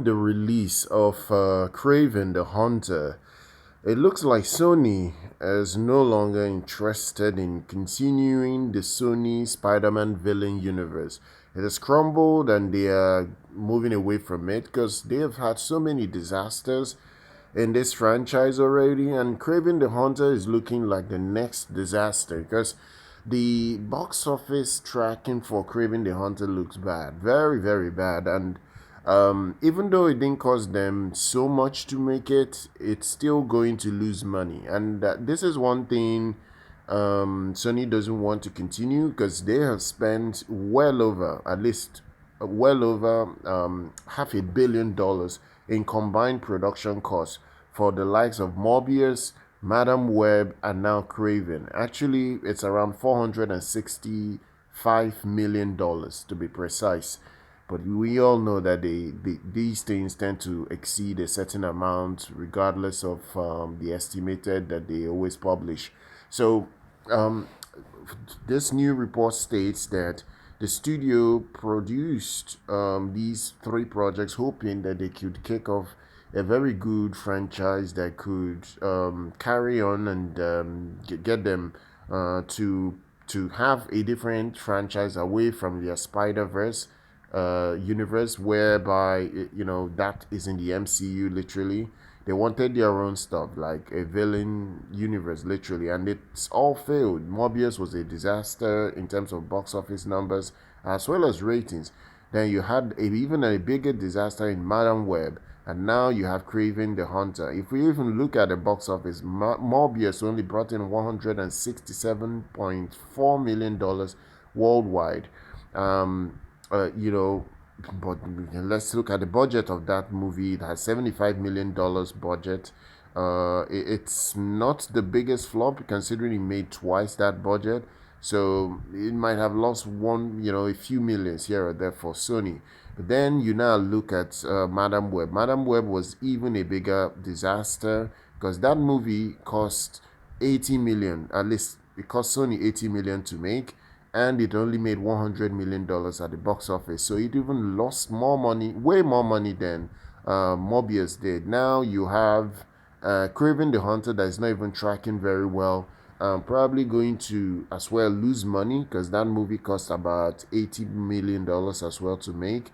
the release of Kraven the Hunter, it looks like Sony is no longer interested in continuing the Sony Spider Man villain universe. It has crumbled and they are moving away from it because they have had so many disasters in this franchise already, and Kraven the Hunter is looking like the next disaster because the box office tracking for Kraven the Hunter looks bad, very, very bad. And even though it didn't cost them so much to make it, it's still going to lose money. And this is one thing Sony doesn't want to continue because they have spent well over, at least well over $500 million in combined production costs for the likes of Morbius, Madam Web, and now Kraven. Actually, it's around $465 million to be precise. But we all know that these things tend to exceed a certain amount, regardless of the estimated that they always publish. So, um, this new report states that the studio produced these three projects, hoping that they could kick off a very good franchise that could carry on and get them to have a different franchise away from their Spider Verse universe, whereby that is in the MCU literally. They wanted their own stuff, like a villain universe, literally, and it's all failed. Morbius was a disaster in terms of box office numbers as well as ratings. Then you had even a bigger disaster in Madam Web, and now you have Kraven the Hunter. If we even look at the box office, Morbius only brought in $167.4 million worldwide. Um, you know, but let's look at the budget of that movie. It has $75 million budget. It's not the biggest flop considering it made twice that budget. So it might have lost a few millions here or there for Sony. But then you now look at Madam Web. Madam Web was even a bigger disaster because that movie cost 80 million. At least it cost Sony 80 million to make, and it only made $100 million at the box office. So it even lost more money, way more money than Morbius did. Now you have Kraven the Hunter that is not even tracking very well. Probably going to as well lose money because that movie cost about $80 million as well to make.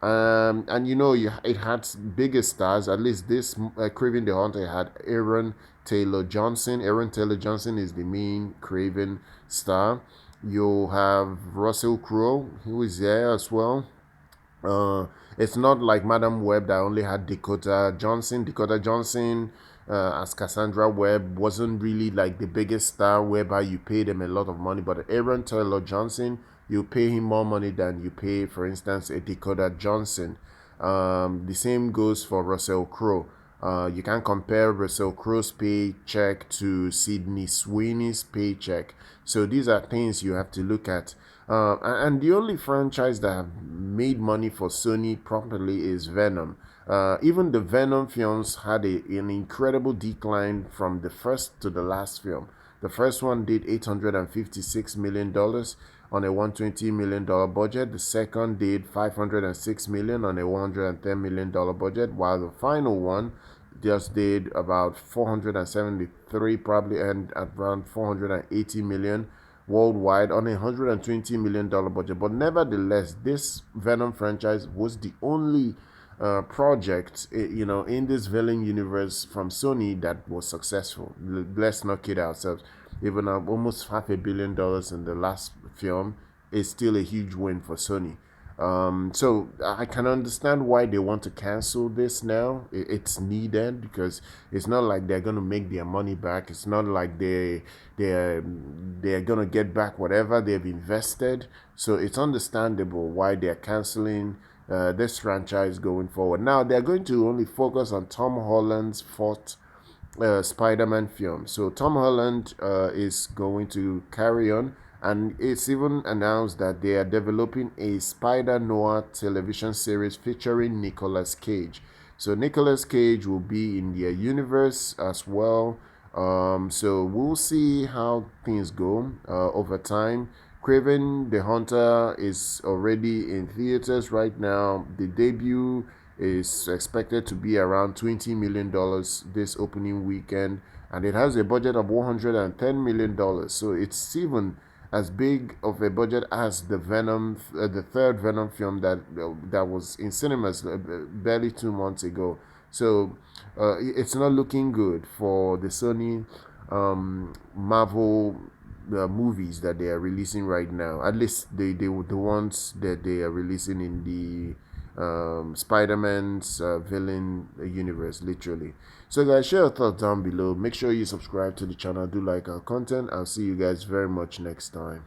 And it had bigger stars. At least this Kraven the Hunter had Aaron Taylor Johnson. Aaron Taylor Johnson is the main Kraven star. You have Russell Crowe, who is there as well. It's not like Madam Web that only had Dakota Johnson. Dakota Johnson as Cassandra Webb wasn't really like the biggest star whereby you pay them a lot of money. But Aaron Taylor Johnson, you pay him more money than you pay, for instance, a Dakota Johnson. The same goes for Russell Crowe. You can't compare Russell Crowe's paycheck to Sydney Sweeney's paycheck. So these are things you have to look at. And the only franchise that have made money for Sony properly is Venom. Even the Venom films had an incredible decline from the first to the last film. The first one did $856 million on a $120 million budget. The second did $506 million on a $110 million budget, while the final one just did about 473, probably, and around 480 million worldwide on a $120 million budget. But nevertheless, this Venom franchise was the only project, in this villain universe from Sony that was successful. Let's not kid ourselves. Even almost $500 million in the last film is still a huge win for Sony. So I can understand why they want to cancel this now. It's needed because it's not like they're gonna make their money back. It's not like they're gonna get back whatever they've invested. So it's understandable why they're canceling this franchise going forward. Now they're going to only focus on Tom Holland's fourth Spider-Man film. So Tom Holland is going to carry on, and it's even announced that they are developing a Spider Noir television series featuring Nicolas Cage. So Nicolas Cage will be in their universe as well. So we'll see how things go over time. Kraven the Hunter is already in theaters right now. The debut is expected to be around $20 million this opening weekend, and it has a budget of $110 million. So it's even as big of a budget as the third Venom film that was in cinemas barely 2 months ago. So it's not looking good for the Sony Marvel movies that they are releasing right now. At least the ones that they are releasing in the Spider-Man's villain universe, literally. So guys, share your thoughts down below. Make sure you subscribe to the channel. Do like our content. I'll see you guys very much next time.